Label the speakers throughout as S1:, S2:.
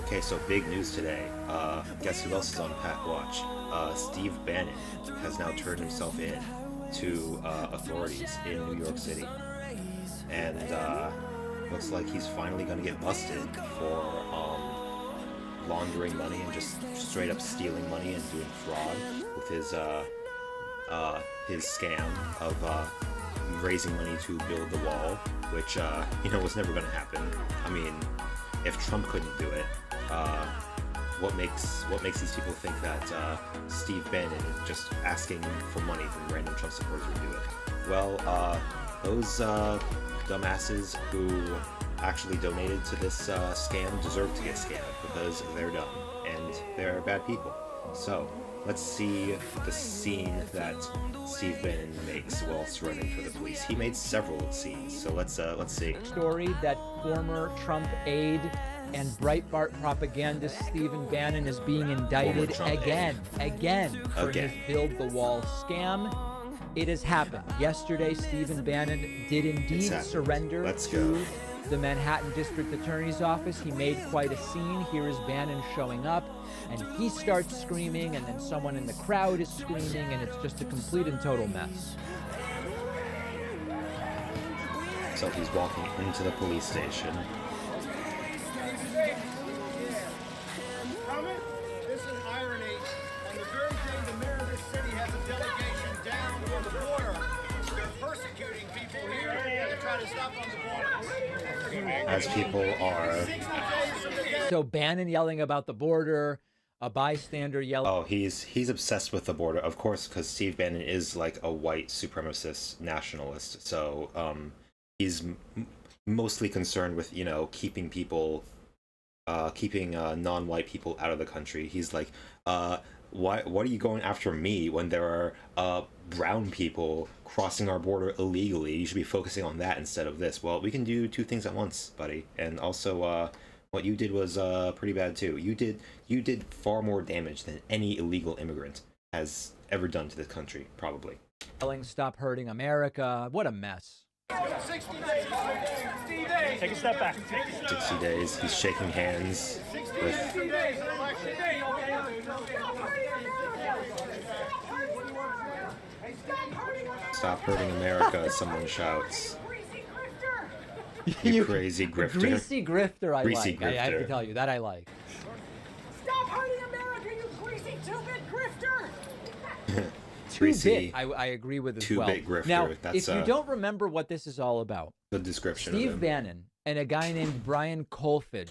S1: Okay, so big news today. Guess who else is on Packwatch? Steve Bannon has now turned himself in to authorities in New York City. And looks like he's finally going to get busted for laundering money and just straight up stealing money and doing fraud with his scam of raising money to build the wall, which was never going to happen. I mean, if Trump couldn't do it, what makes these people think that Steve Bannon is just asking for money from random Trump supporters would do it? Well, those dumbasses who actually donated to this scam deserve to get scammed because they're dumb and they're bad people. So let's see the scene that Steve Bannon makes while running for the police. He made several scenes, so let's see.
S2: Story that former Trump aide and Breitbart propagandist Stephen Bannon is being indicted again for his Build the Wall scam. It has happened. Yesterday, Stephen Bannon did indeed surrender to the Manhattan District Attorney's Office. He made quite a scene. Here is Bannon showing up, and he starts screaming, and then someone in the crowd is screaming, and it's just a complete and total mess.
S1: So he's walking into the police station.
S3: This is irony, and the very thing the mayor of this city has a delegation down on the border. They're persecuting people here and try to stop on the border.
S1: As people are...
S2: So Bannon yelling about the border, a bystander yelling...
S1: Oh, he's obsessed with the border, of course, because Steve Bannon is like a white supremacist nationalist. So he's mostly concerned with, keeping people... keeping non-white people out of the country. He's like, what are you going after me when there are brown people crossing our border illegally? You should be focusing on that instead of this. Well, we can do two things at once, buddy. And also, what you did was pretty bad too. You did far more damage than any illegal immigrant has ever done to this country, probably.
S2: Yelling, "Stop hurting America." What a mess.
S3: 60 days. 60 days.
S4: Take a step back.
S1: 60 days. He's shaking hands with...
S3: 60 days. Election day.
S1: Stop hurting America, someone shouts. You crazy grifter.
S2: Greasy grifter, I
S1: Greasy
S2: like. I have to
S1: grifter.
S2: tell you, that I like.
S5: Stop hurting America, you greasy two-bit grifter!
S1: Greasy,
S2: I agree with as well.
S1: two-bit grifter.
S2: Now,
S1: That's
S2: if you don't remember what this is all about,
S1: the description of
S2: Steve
S1: him.
S2: Bannon and a guy named Brian Kolfage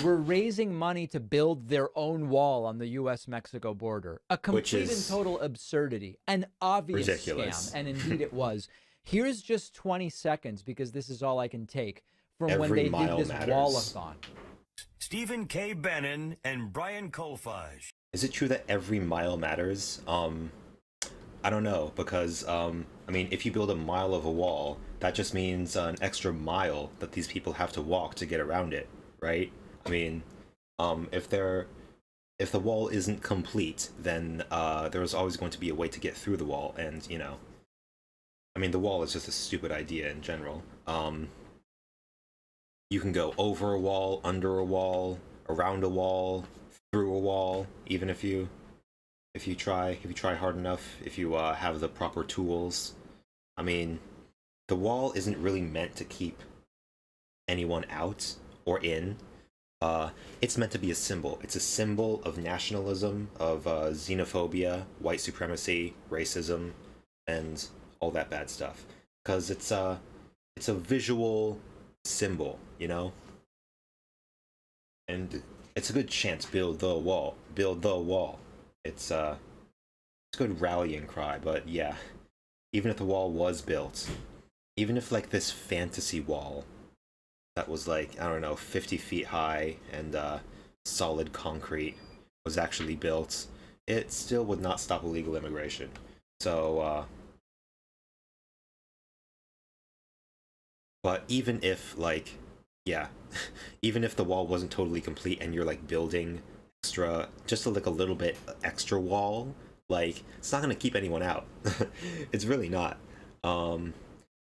S2: were raising money to build their own wall on the U.S.-Mexico border. A complete and total absurdity. An obvious
S1: ridiculous
S2: scam, and indeed it was. Here's just 20 seconds, because this is all I can take, from when they did this wall-a-thon.
S6: Stephen K. Bannon and Brian Kolfage.
S1: Is it true that every mile matters? I don't know, because, I mean, if you build a mile of a wall, that just means an extra mile that these people have to walk to get around it, right? I mean, if the wall isn't complete, then there's always going to be a way to get through the wall, and, I mean, the wall is just a stupid idea in general. You can go over a wall, under a wall, around a wall, through a wall, even if you try hard enough, if you have the proper tools. I mean, the wall isn't really meant to keep anyone out or in. It's meant to be a symbol. It's a symbol of nationalism, of xenophobia, white supremacy, racism, and all that bad stuff. Because it's a visual symbol, and it's a good chant. Build the wall. Build the wall. It's a good rallying cry. But yeah, even if the wall was built, even if like this fantasy wall that was like, I don't know, 50 feet high and solid concrete was actually built, it still would not stop illegal immigration. So but even if, like, yeah, even if the wall wasn't totally complete and you're, like, building extra, just like a little bit extra wall, like, it's not going to keep anyone out. It's really not.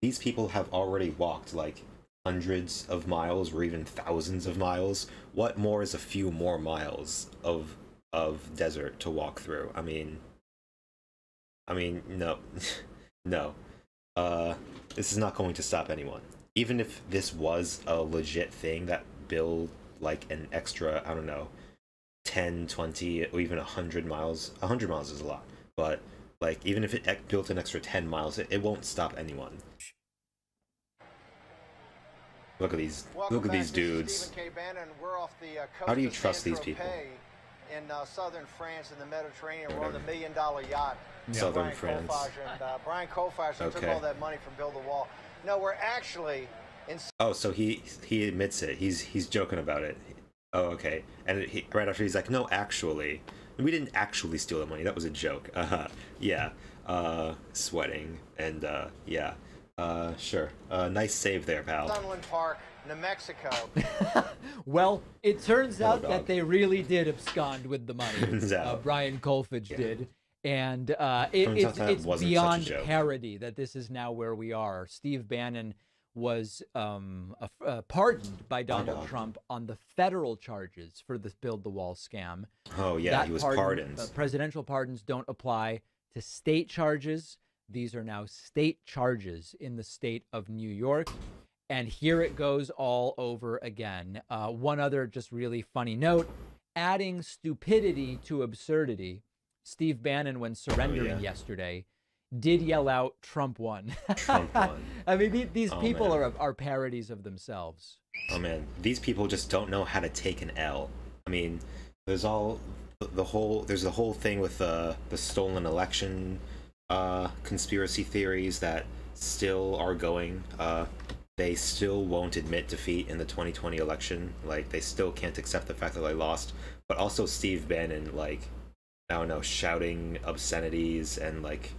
S1: These people have already walked, like, hundreds of miles or even thousands of miles. What more is a few more miles of desert to walk through? No. No. This is not going to stop anyone. Even if this was a legit thing that build like an extra, I don't know, 10, 20, or even 100 miles. 100 miles is a lot, but like even if it built an extra 10 miles, it won't stop anyone. Look at these. Look at these dudes.
S3: Stephen K. Bannon. We're off the coast
S1: How do you
S3: of
S1: trust these people?
S3: In southern France in the Mediterranean. We're on the $1 million yacht.
S1: Southern
S3: Brian
S1: France.
S3: Kolfage and Brian Kolfage took all that money from Build the Wall. No, we're actually in.
S1: Oh, so he admits it. He's joking about it. Oh, okay. And right after he's like, no, actually, we didn't actually steal the money. That was a joke. Yeah. Sweating and yeah. Sure. Nice save there, pal.
S3: Sunland Park, New Mexico.
S2: Well, it turns out that they really did abscond with the money. Brian Kolfage did. And it's beyond parody that this is now where we are. Steve Bannon was pardoned by Donald Trump on the federal charges for the Build the Wall scam.
S1: Oh, yeah, he was pardoned.
S2: Presidential pardons don't apply to state charges. These are now state charges in the state of New York. And here it goes all over again. One other just really funny note, adding stupidity to absurdity. Steve Bannon, when surrendering yesterday, did yell out, "Trump won."
S1: Trump won.
S2: I mean, these people are parodies of themselves.
S1: Oh, man. These people just don't know how to take an L. I mean, there's the whole thing with the stolen election conspiracy theories that still are going. They still won't admit defeat in the 2020 election. Like, they still can't accept the fact that they lost. But also Steve Bannon, like, I don't know, shouting obscenities and, like,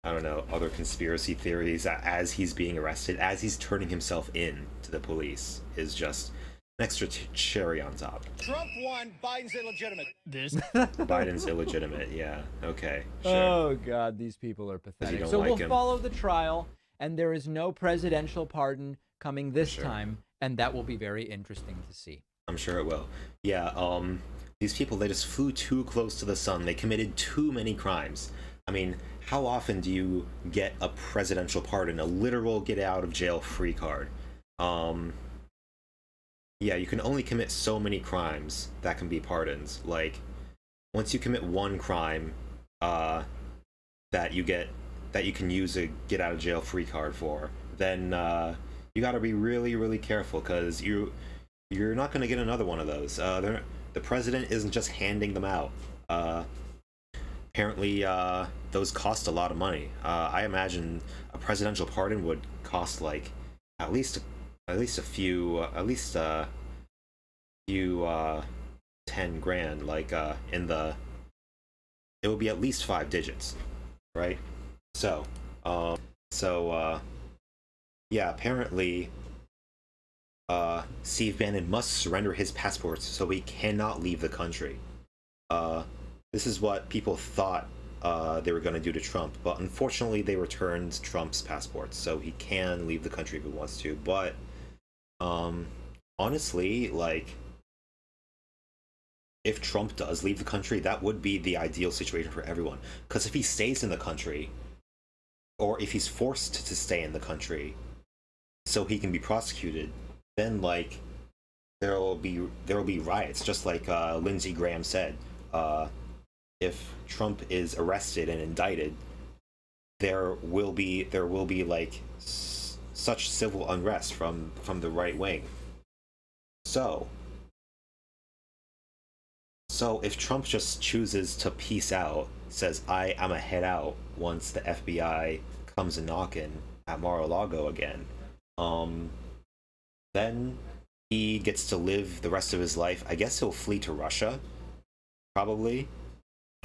S1: I don't know, other conspiracy theories as he's being arrested, as he's turning himself in to the police, is just an extra cherry on top.
S3: Trump won, Biden's illegitimate.
S1: Biden's illegitimate, yeah. Okay, sure.
S2: Oh, God, these people are pathetic. So we'll follow the trial, and there is no presidential pardon coming this time, and that will be very interesting to see.
S1: I'm sure it will. Yeah, these people, they just flew too close to the sun. They committed too many crimes. I mean, how often do you get a presidential pardon, a literal get-out-of-jail-free card? Yeah, you can only commit so many crimes that can be pardons. Like, once you commit one crime that you can use a get-out-of-jail-free card for, then you got to be really, really careful, because you're not going to get another one of those. The president isn't just handing them out. Apparently, those cost a lot of money. I imagine a presidential pardon would cost like at least a few 10 grand. Like it would be at least 5 digits, right? So yeah. Apparently, Steve Bannon must surrender his passports so he cannot leave the country. This is what people thought they were going to do to Trump, but unfortunately they returned Trump's passports, so he can leave the country if he wants to. But honestly, like, if Trump does leave the country, that would be the ideal situation for everyone. Because if he stays in the country, or if he's forced to stay in the country so he can be prosecuted, then like there will be riots, just like Lindsey Graham said. If Trump is arrested and indicted, there will be like such civil unrest from the right wing. So if Trump just chooses to peace out, says I'm a head out once the FBI comes a knocking at Mar-a-Lago again, then he gets to live the rest of his life. I guess he'll flee to Russia, probably,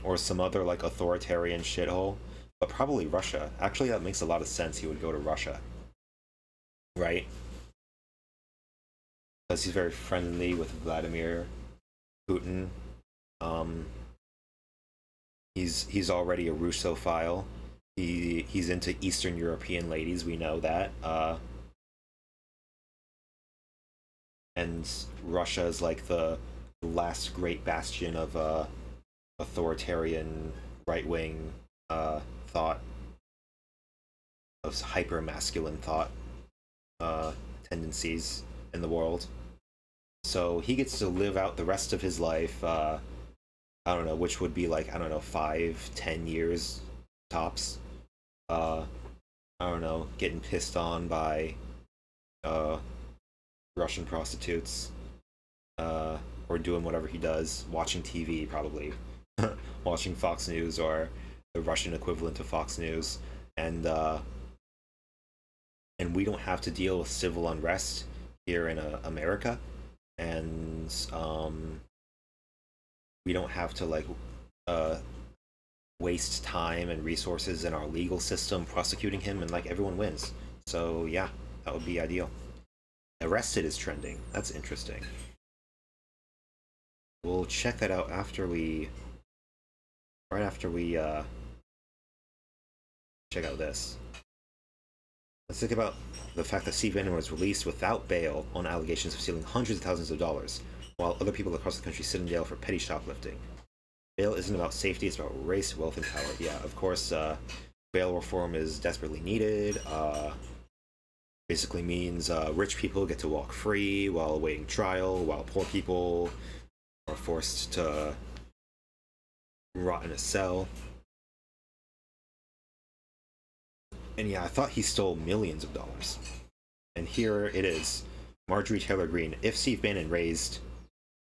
S1: or some other like authoritarian shithole, but probably Russia. Actually, that makes a lot of sense. He would go to Russia, right? Because he's very friendly with Vladimir Putin. He's already a Russophile. He's into Eastern European ladies. We know that. and Russia is like the last great bastion of authoritarian right-wing thought, of hyper-masculine thought tendencies in the world. So he gets to live out the rest of his life, I don't know, which would be like, I don't know, 5-10 years tops. I don't know, getting pissed on by Russian prostitutes, or doing whatever he does, watching TV probably, watching Fox News or the Russian equivalent of Fox News, and we don't have to deal with civil unrest here in America, and we don't have to like waste time and resources in our legal system prosecuting him, and like everyone wins. So yeah, that would be ideal. Arrested is trending. That's interesting. We'll check that out after we, right after we check out this. Let's think about the fact that Steve Bannon was released without bail on allegations of stealing hundreds of thousands of dollars, while other people across the country sit in jail for petty shoplifting. Bail isn't about safety, it's about race, wealth, and power. Yeah, of course, bail reform is desperately needed. Basically means rich people get to walk free while awaiting trial, while poor people are forced to rot in a cell. And yeah, I thought he stole millions of dollars. And here it is. Marjorie Taylor Greene. If Steve Bannon raised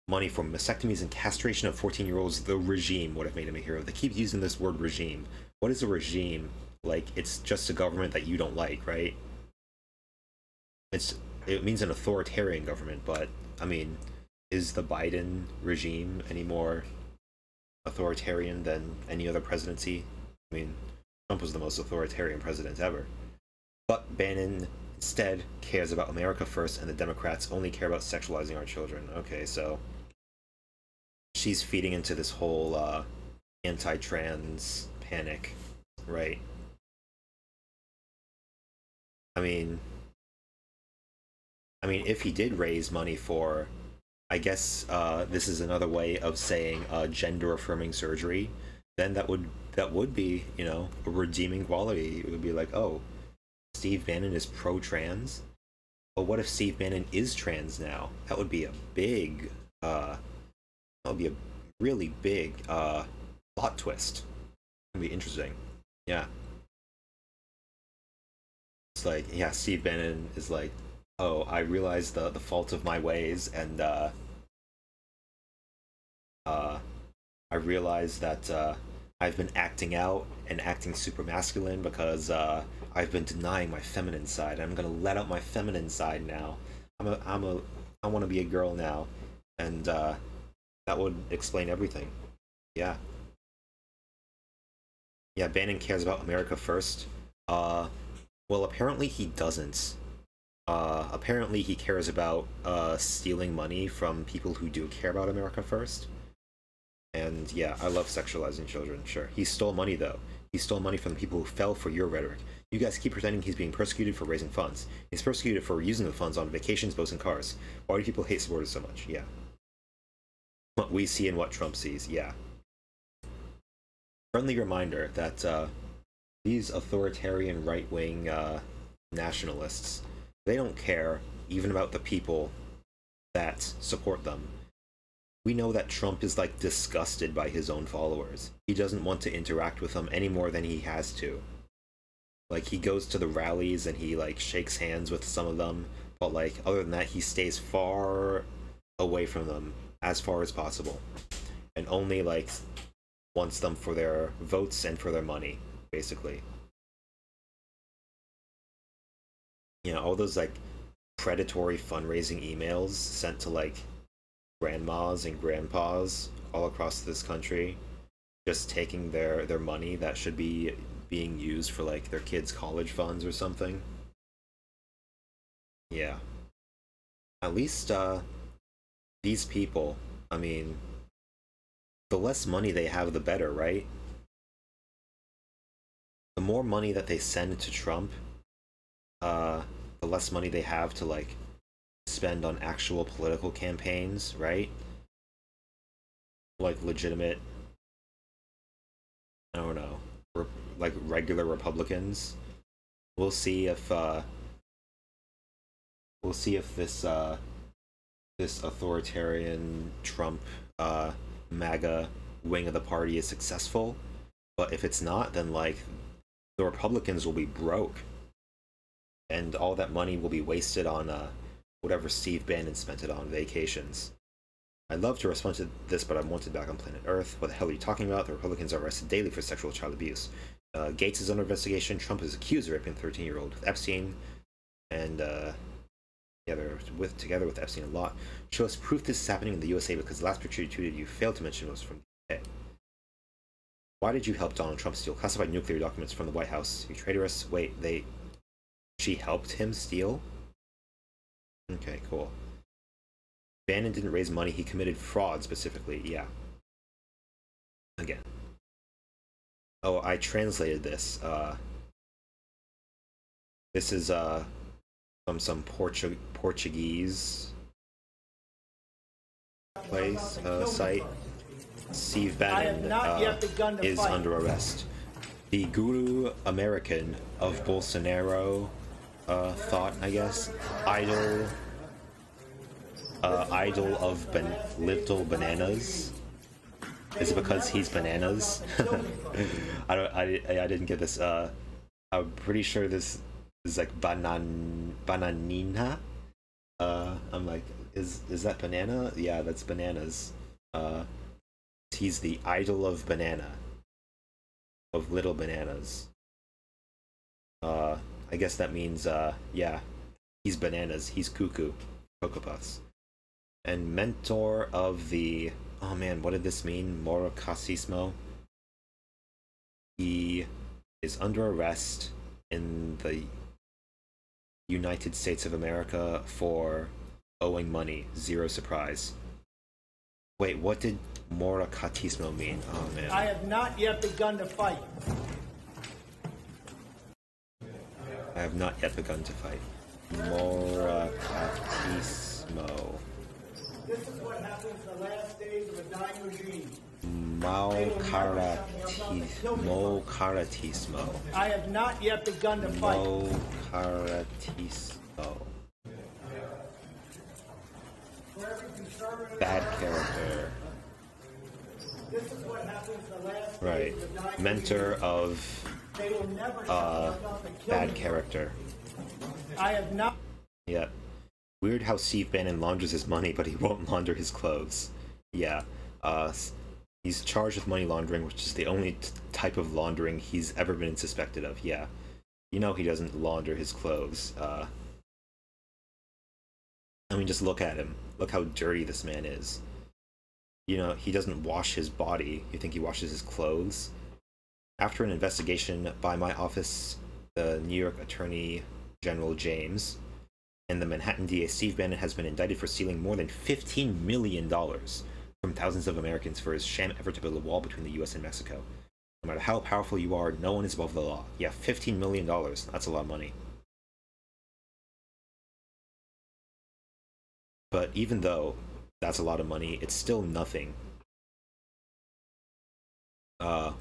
S1: money for mastectomies and castration of 14-year-olds, the regime would have made him a hero. They keep using this word regime. What is a regime? Like, it's just a government that you don't like, right? It means an authoritarian government, but, I mean, is the Biden regime any more authoritarian than any other presidency? I mean, Trump was the most authoritarian president ever. But Bannon instead cares about America first, and the Democrats only care about sexualizing our children. Okay, so she's feeding into this whole anti-trans panic, right? I mean, if he did raise money for, I guess this is another way of saying gender-affirming surgery, then that would be, you know, a redeeming quality. It would be like, oh, Steve Bannon is pro-trans? But what if Steve Bannon is trans now? That would be a big, that would be a really big plot twist. It would be interesting. Yeah. It's like, yeah, Steve Bannon is like, oh, I realize the fault of my ways, and I realize that I've been acting out and acting super masculine because I've been denying my feminine side. I'm gonna let out my feminine side now. I want to be a girl now, and that would explain everything. Yeah. Yeah, Bannon cares about America first. Well, apparently he doesn't. Apparently he cares about stealing money from people who do care about America first. And yeah, I love sexualizing children, sure. He stole money, though. He stole money from the people who fell for your rhetoric. You guys keep pretending he's being persecuted for raising funds. He's persecuted for using the funds on vacations, boats, and cars. Why do people hate supporters so much? Yeah. What we see and what Trump sees, yeah. Friendly reminder that these authoritarian right-wing nationalists, they don't care even about the people that support them. We know that Trump is like disgusted by his own followers. He doesn't want to interact with them any more than he has to. Like, he goes to the rallies and he like shakes hands with some of them, but like other than that, he stays far away from them as far as possible, and only like wants them for their votes and for their money, basically. You know, all those like predatory fundraising emails sent to like grandmas and grandpas all across this country, just taking their money that should be being used for like their kids' college funds or something. Yeah. At least these people, I mean, the less money they have, the better, right? The more money that they send to Trump, the less money they have to like spend on actual political campaigns, right? Like legitimate, I don't know, like regular Republicans. We'll see if this this authoritarian Trump MAGA wing of the party is successful. But if it's not, then like the Republicans will be broke, and all that money will be wasted on whatever Steve Bannon spent it on, vacations. I'd love to respond to this, but I'm wanted back on planet Earth. What the hell are you talking about? The Republicans are arrested daily for sexual child abuse. Gates is under investigation. Trump is accused of raping a 13-year-old with Epstein, and together with Epstein a lot. Show us proof this is happening in the USA, because the last picture you tweeted you failed to mention was from the UK. Why did you help Donald Trump steal classified nuclear documents from the White House? You traitorous. Wait, she helped him steal? Okay, cool. Bannon didn't raise money, he committed fraud specifically. Yeah. Again. Oh, I translated this. This is from some Portuguese place, site. Steve Bannon is under arrest. The guru American of Bolsonaro thought, I guess, idol of little bananas. Is it because he's bananas? I didn't get this. I'm pretty sure this is like bananina. I'm like, is that banana? Yeah, that's bananas. He's the idol of banana, of little bananas. I guess that means yeah, he's bananas. He's cuckoo, Cocoa Puffs, and mentor of the. Oh man, what did this mean? Morocacismo. He is under arrest in the United States of America for owing money. Zero surprise. Wait, what did Morocatismo mean? Oh man.
S3: I have not yet begun to fight.
S1: I have not yet begun to fight. Morocatismo.
S3: This is what happens in the last days of a dying regime.
S1: Mocaratismo.
S3: I have not yet begun to fight.
S1: Mocaratismo. Bad character.
S3: This is what happens in the last
S1: Right.
S3: days of a dying
S1: Mentor
S3: regime.
S1: of
S3: They will never stop to kill
S1: bad
S3: me.
S1: character.
S3: I have not.
S1: Yeah. Weird how Steve Bannon launders his money, but he won't launder his clothes. Yeah. He's charged with money laundering, which is the only type of laundering he's ever been suspected of. Yeah. You know he doesn't launder his clothes. I mean, just look at him. Look how dirty this man is. You know, he doesn't wash his body. You think he washes his clothes? After an investigation by my office, the New York Attorney General James, and the Manhattan DA Steve Bannon has been indicted for stealing more than $15 million from thousands of Americans for his sham effort to build a wall between the US and Mexico. No matter how powerful you are, no one is above the law. Yeah, $15 million. That's a lot of money. But even though that's a lot of money, it's still nothing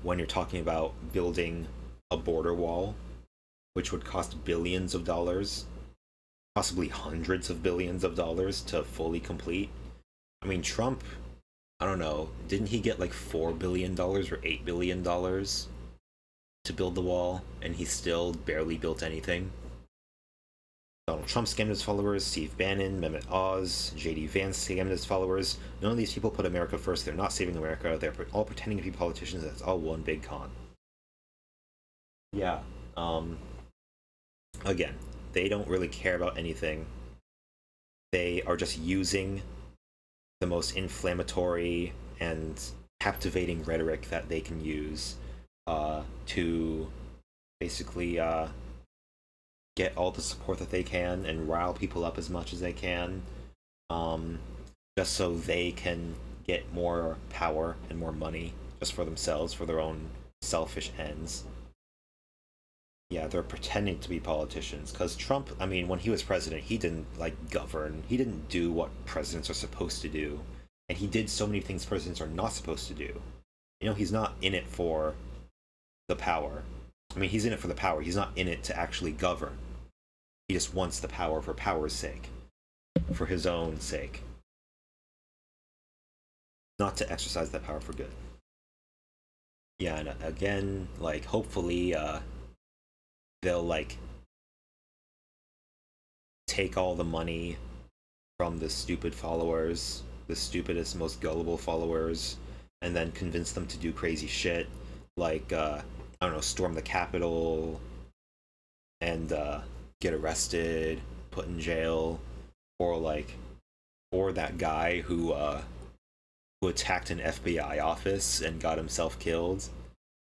S1: when you're talking about building a border wall, which would cost billions of dollars, possibly hundreds of billions of dollars to fully complete. I mean, Trump, I don't know, didn't he get like $4 billion or $8 billion to build the wall, and he still barely built anything? Donald Trump scammed his followers, Steve Bannon, Mehmet Oz, JD Vance scammed his followers. None of these people put America first. They're not saving America. They're all pretending to be politicians. That's all one big con. Yeah. Again, they don't really care about anything. They are just using the most inflammatory and captivating rhetoric that they can use to basically get all the support that they can and rile people up as much as they can, just so they can get more power and more money just for themselves, for their own selfish ends. Yeah, they're pretending to be politicians. Because Trump, I mean, when he was president, he didn't, like, govern. He didn't do what presidents are supposed to do. And he did so many things presidents are not supposed to do. You know, he's not in it for the power. I mean, he's in it for the power. He's not in it to actually govern. He just wants the power for power's sake. For his own sake. Not to exercise that power for good. Yeah, and again, like, hopefully, they'll, like, take all the money from the stupid followers, the stupidest, most gullible followers, and then convince them to do crazy shit, like, I don't know, storm the Capitol, and, get arrested, put in jail, or, like, or that guy who attacked an FBI office and got himself killed.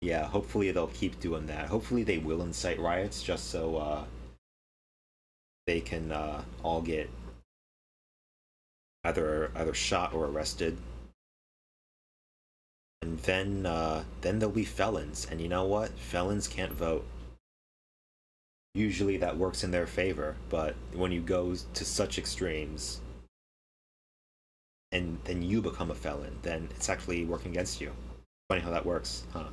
S1: Yeah, hopefully they'll keep doing that. Hopefully they will incite riots just so they can all get either shot or arrested. And then there'll be felons. And you know what? Felons can't vote. Usually that works in their favor, but when you go to such extremes and then you become a felon, then it's actually working against you. Funny how that works, huh?